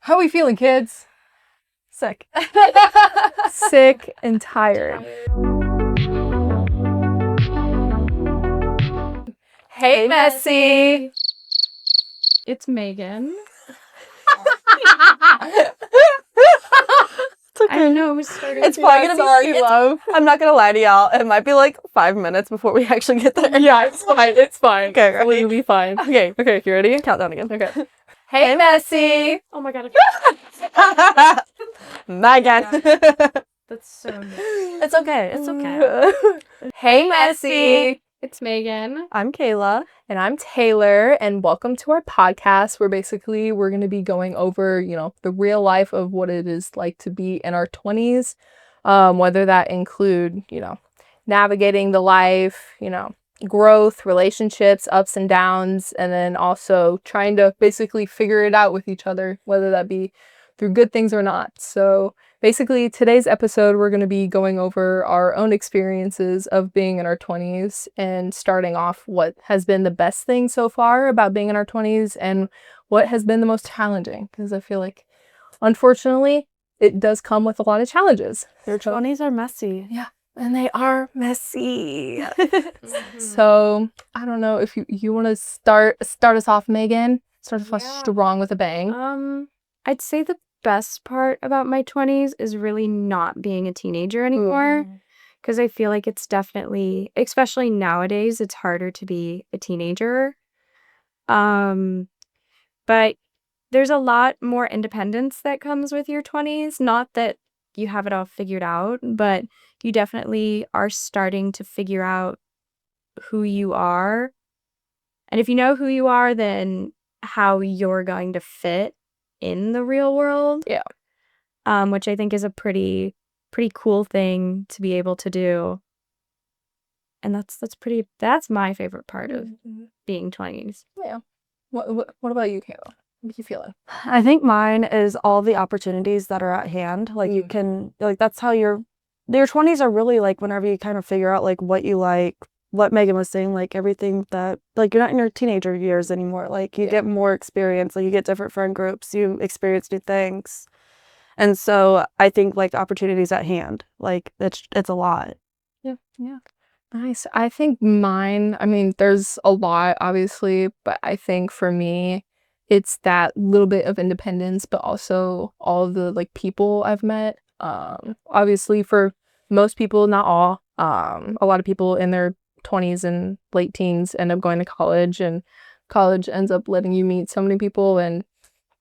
How are we feeling, kids? Sick. Sick and tired. Hey, Messy. It's Megan. It's okay. I know, we're starting. It's probably gonna be love. I'm not gonna lie to y'all. It might be like 5 minutes before we actually get there. Yeah, it's fine. It's fine. Okay, ready? We'll be fine. Okay. Okay, you ready? Countdown again. Okay. Hey, Messy. Oh my god. Megan. That's so nice. It's okay. It's okay. Hey, Messy. It's Megan. I'm Kayla. And I'm Taylor, and welcome to our podcast where basically we're going to be going over, the real life of what it is like to be in our 20s, whether that include, navigating the life, growth, relationships, ups and downs, and then also trying to basically figure it out with each other, whether that be through good things or not. So basically, today's episode, we're going to be going over our own experiences of being in our 20s and starting off what has been the best thing so far about being in our 20s and what has been the most challenging. Because I feel like, unfortunately, it does come with a lot of challenges. Your 20s are messy. Yeah, and they are messy. So I don't know if you want to start us off, Megan. Start us off strong with a bang. I'd say the best part about my 20s is really not being a teenager anymore. Because I feel like it's definitely, especially nowadays, it's harder to be a teenager. But there's a lot more independence that comes with your 20s. Not that you have it all figured out, but you definitely are starting to figure out who you are. And if you know who you are, then how you're going to fit in the real world. Yeah. Which I think is a pretty cool thing to be able to do. And that's my favorite part of being 20s. Yeah. What about you, Kayla? What are you feeling? I think mine is all the opportunities that are at hand. Like you can, like that's how your 20s are really like whenever you kind of figure out like what you like, what Megan was saying, like everything that, like you're not in your teenager years anymore. Like you get more experience, like you get different friend groups, you experience new things. And so I think like the opportunities at hand, like it's a lot. Yeah. Nice. I think mine, there's a lot, obviously, but I think for me, it's that little bit of independence, but also all of the like people I've met. Obviously for most people, not all, a lot of people in their 20s and late teens end up going to college, and college ends up letting you meet so many people, and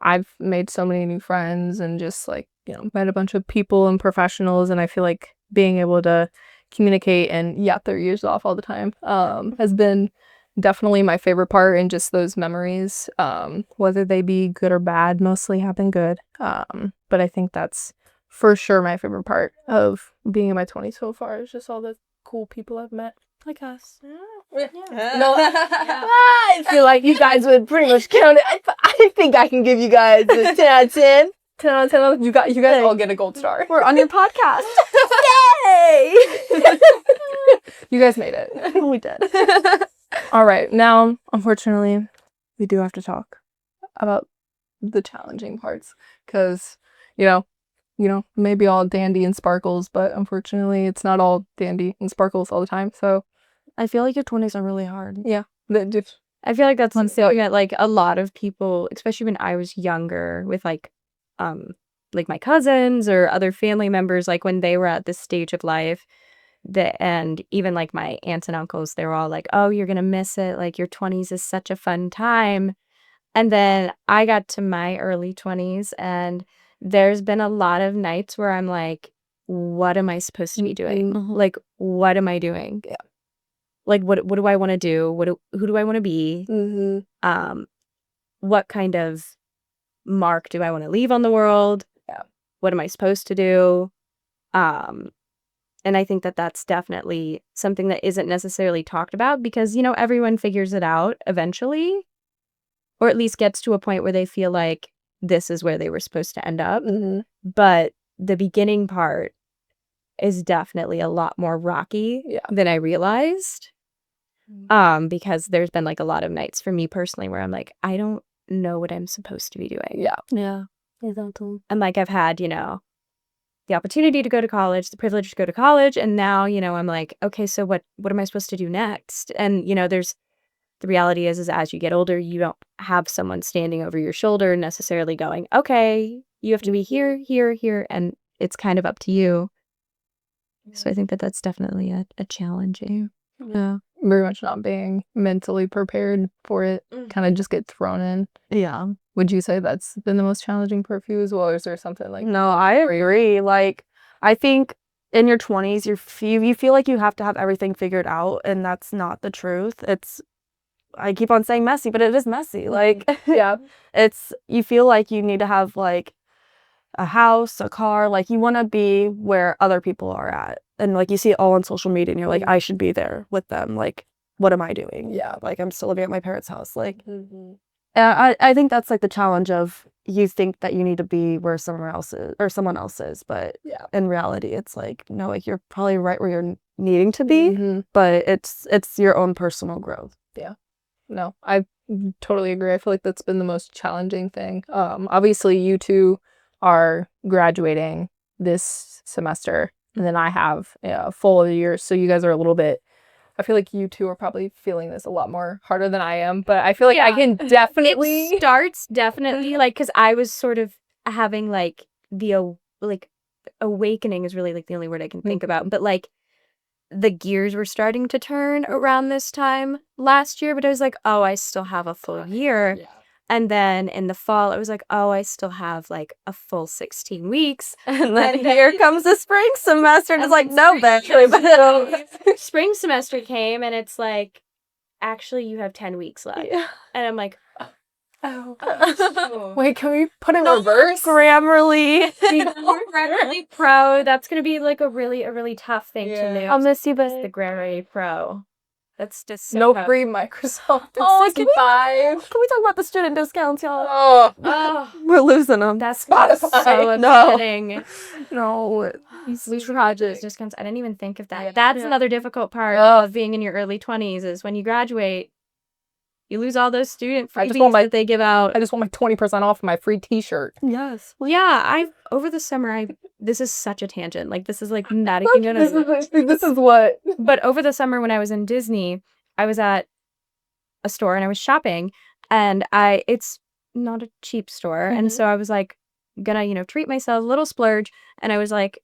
I've made so many new friends and just like, met a bunch of people and professionals, and I feel like being able to communicate and yap their ears off all the time has been definitely my favorite part, and just those memories, whether they be good or bad, mostly have been good. But I think that's for sure my favorite part of being in my 20s so far is just all the cool people I've met, like us. No, I feel like you guys would pretty much count it. I think I can give you guys a 10 out of 10. 10 out of 10. You guys all get a gold star. We're on your podcast. Yay! You guys made it. We did. All right. Now, unfortunately, we do have to talk about the challenging parts because, maybe all dandy and sparkles, but unfortunately, it's not all dandy and sparkles all the time. So I feel like your 20s are really hard. yeah. I feel like that's something that like a lot of people, especially when I was younger with like my cousins or other family members, like when they were at this stage of life, and even like my aunts and uncles, they were all like, oh, you're gonna miss it, like your 20s is such a fun time. And then I got to my early 20s, and there's been a lot of nights where I'm like, what am I supposed to be doing? Like, what am I doing? Yeah. Like, what do I want to do? Who do I want to be? What kind of mark do I want to leave on the world? Yeah. What am I supposed to do? And I think that that's definitely something that isn't necessarily talked about because, everyone figures it out eventually, or at least gets to a point where they feel like this is where they were supposed to end up. But the beginning part is definitely a lot more rocky than I realized. Because there's been like a lot of nights for me personally where I'm like, I don't know what I'm supposed to be doing. Yeah. Exato. And like I've had, the opportunity to go to college, the privilege to go to college, and now, I'm like, okay, so what am I supposed to do next? And there's the reality is as you get older, you don't have someone standing over your shoulder necessarily going, okay, you have to be here, here, here, and it's kind of up to you. So I think that that's definitely a challenge. Yeah. Very much not being mentally prepared for it. Kind of just get thrown in. Yeah. Would you say that's been the most challenging part for you as well? Or is there something like No, I agree. Like, I think in your 20s, you feel like you have to have everything figured out, and that's not the truth. I keep on saying messy, but it is messy. Like, yeah. you feel like you need to have like a house, a car, like you want to be where other people are at. And like you see it all on social media and you're like, I should be there with them. Like, what am I doing? Yeah. Like, I'm still living at my parents' house. Like, I think that's like the challenge of you think that you need to be where someone else is, but in reality, it's like, no, like you're probably right where you're needing to be, but it's your own personal growth. Yeah. No, I totally agree. I feel like that's been the most challenging thing. Obviously you two are graduating this semester, and then I have a full year, so you guys are a little bit, I feel like you two are probably feeling this a lot more harder than I am, but I feel like I can definitely It starts definitely like because I was sort of having like awakening is really like the only word I can think about, but like the gears were starting to turn around this time last year, but I was like, oh, I still have a full year. And then in the fall, it was like, oh, I still have like a full 16 weeks. And then here comes the spring semester, and it's like, no, bitch. Spring semester came, and it's like, actually, you have 10 weeks left. Yeah. And I'm like, Wait, can we put in reverse? Grammarly. Grammarly Pro. That's gonna be like a really tough thing to do. I'll miss you, It's but the Grammarly Pro. That's just so No tough. free Microsoft Oh, can 365. we talk about the student discounts, y'all? Oh, We're losing them. That's Spotify. so No. upsetting. No. These tragic. discounts. I didn't even think of that. Yeah. That's another difficult part of being in your early 20s is when you graduate, you lose all those student freebies that they give out. I just want my 20% off my free t-shirt. Yes. Well, yeah, over the summer, this is such a tangent. Like, this is like not even gonna. This is what. But over the summer when I was in Disney, I was at a store and I was shopping, and it's not a cheap store, and so I was like gonna treat myself, a little splurge, and I was like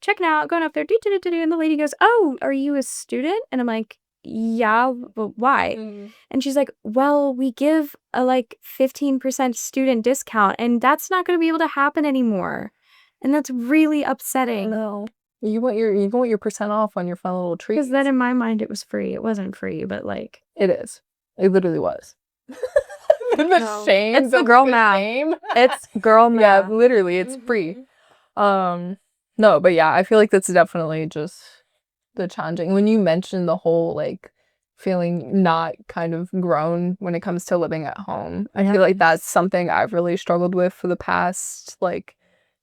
checking out, going up there, and the lady goes, oh, are you a student? And I'm like, yeah, but why? And she's like, well, we give a like 15% student discount, and that's not going to be able to happen anymore, and that's really upsetting. No, you want your percent off on your fun little treat. Because then in my mind it was free. It wasn't free, but like it is. It literally was. No. Shame. It's the girl math. Shame. It's girl math. Yeah, literally, it's free. No, but yeah, I feel like that's definitely just the challenging. When you mentioned the whole like feeling not kind of grown when it comes to living at home, I feel like that's something I've really struggled with for the past like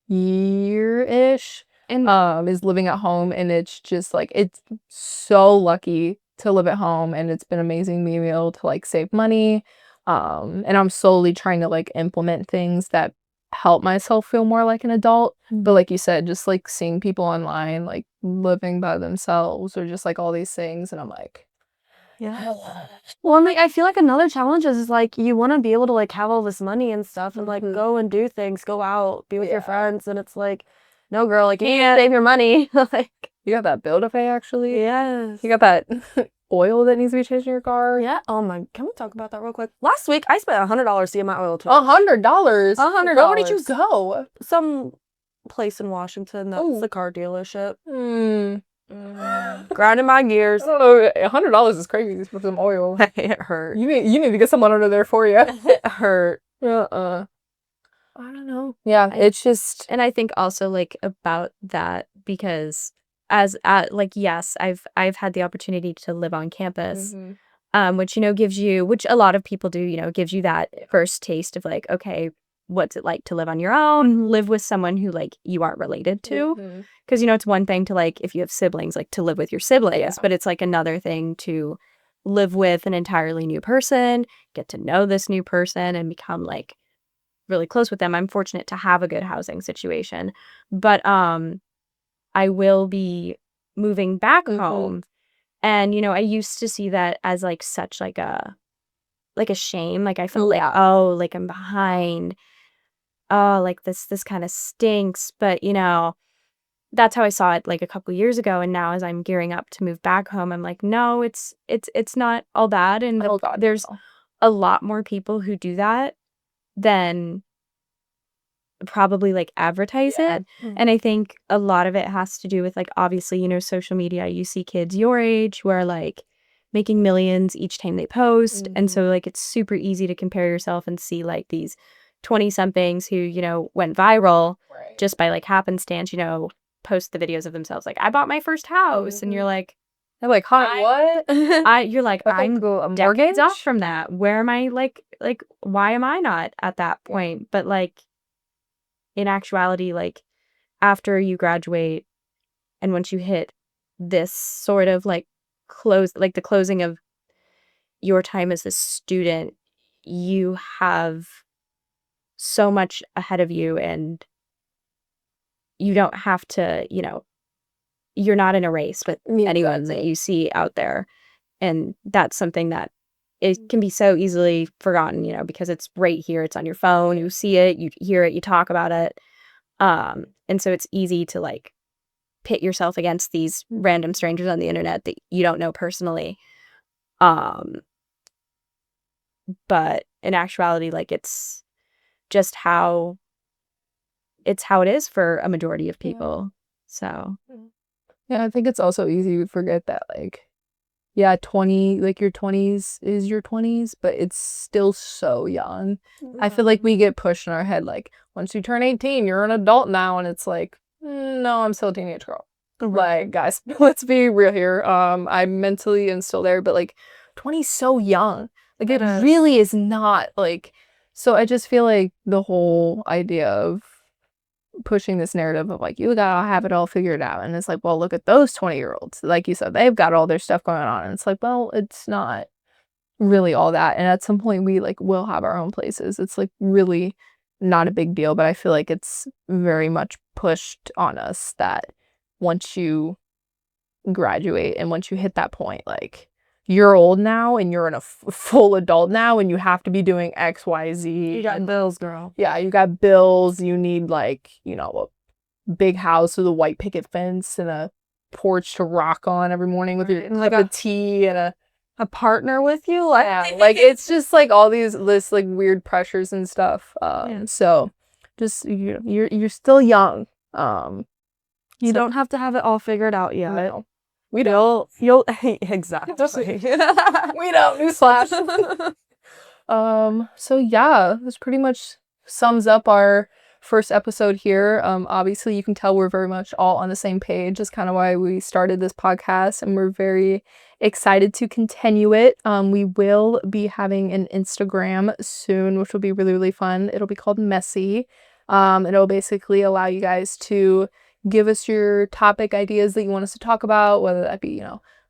year-ish. And is living at home, and it's just like it's so lucky to live at home, and it's been amazing being able to like save money. And I'm slowly trying to like implement things that help myself feel more like an adult. But like you said, just like seeing people online like living by themselves or just like all these things, and I'm like, yeah. Well, and like I feel like another challenge is like you want to be able to like have all this money and stuff and like go and do things, go out, be with your friends, and it's like, no, girl, like you can't save your money. Like you got that bill to pay actually. Yes. You got that oil that needs to be changed in your car. Yeah. Oh my. Can we talk about that real quick? Last week I spent $100 to get my oil change. $100. $100. Where did you go? Some place in Washington. That's the car dealership. Grinding my gears. I don't know. $100 is crazy for some oil. It hurt. You need to get someone under there for you. It hurt. I don't know. Yeah, it's just, and I think also like about that because like yes, I've had the opportunity to live on campus, which gives you, which a lot of people do, gives you that first taste of like, okay, what's it like to live on your own, live with someone who like you aren't related to, because it's one thing to like if you have siblings like to live with your siblings, but it's like another thing to live with an entirely new person, get to know this new person, and become like really close with them. I'm fortunate to have a good housing situation. But I will be moving back home. And, I used to see that as like such like a shame. Like I felt like, oh, like I'm behind. Oh, like this kind of stinks. But, that's how I saw it like a couple years ago. And now as I'm gearing up to move back home, I'm like, no, it's not all bad. And Oh God, there's no. a lot more people who do that than probably like advertise it. And I think a lot of it has to do with like, obviously, social media. You see kids your age who are like making millions each time they post. And so like it's super easy to compare yourself and see like these 20 somethings who, went viral just by like happenstance, post the videos of themselves like, I bought my first house. And you're like, I'm like, hi, what? you're like, I'm a decades mortgage off from that. Where am I like why am I not at that point? But like in actuality, like after you graduate and once you hit this sort of like the closing of your time as a student, you have so much ahead of you, and you don't have to, you're not in a race with anyone that you see out there. And that's something that it can be so easily forgotten, because it's right here. It's on your phone. You see it, you hear it, you talk about it. And so it's easy to like pit yourself against these random strangers on the internet that you don't know personally. But in actuality, like it's just how it is for a majority of people. So Yeah, I think it's also easy to forget that, like, yeah, 20, like your 20s is your 20s, but it's still so young. I feel like we get pushed in our head, like, once you turn 18, you're an adult now, and it's like, no, I'm still a teenage girl. Like, guys, let's be real here. I'm mentally and still there, but like 20 is so young. Like, it really is not like, so I just feel like the whole idea of pushing this narrative of like, you gotta have it all figured out, and it's like, well, look at those 20-year-olds, like you said, they've got all their stuff going on, and it's like, well, it's not really all that, and at some point we like will have our own places. It's like really not a big deal, but I feel like it's very much pushed on us that once you graduate and once you hit that point, like, you're old now and you're a full adult now, and you have to be doing XYZ. You got bills, girl. Yeah, you got bills. You need like, a big house with a white picket fence and a porch to rock on every morning with your cup of tea and a partner with you. Like, yeah, like it's just like all this like weird pressures and stuff. So just you're still young. You don't have to have it all figured out yet. No. We don't. You'll exactly. We don't. Newsflash. So yeah, this pretty much sums up our first episode here. Obviously you can tell we're very much all on the same page. That's kind of why we started this podcast, and we're very excited to continue it. We will be having an Instagram soon, which will be really, really fun. It'll be called Messy. It'll basically allow you guys to give us your topic ideas that you want us to talk about, whether that be,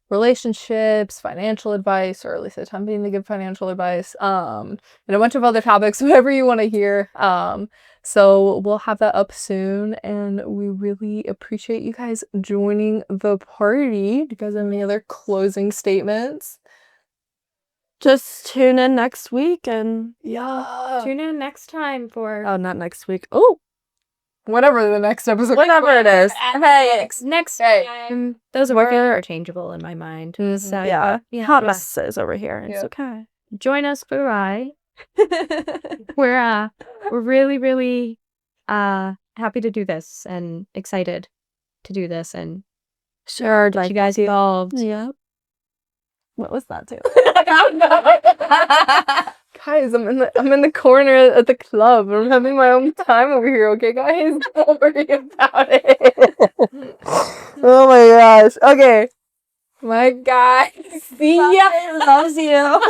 relationships, financial advice, or at least attempting to give financial advice, and a bunch of other topics, whatever you want to hear. So we'll have that up soon, and we really appreciate you guys joining the party. Do you guys have any other closing statements? Just tune in next week, and tune in next time for not next week. Oh, whatever the next episode. Whatever it is. Hey, next time. Those words are interchangeable in my mind. So Yeah. Hot messes over here. It's okay. Join us for a ride. We're really, really happy to do this and excited to do this and get you guys involved. Yeah. What was that too? Guys, I'm in the corner at the club. I'm having my own time over here, okay, guys? Don't worry about it. Oh my gosh. Okay. My guy. See ya. Loves you.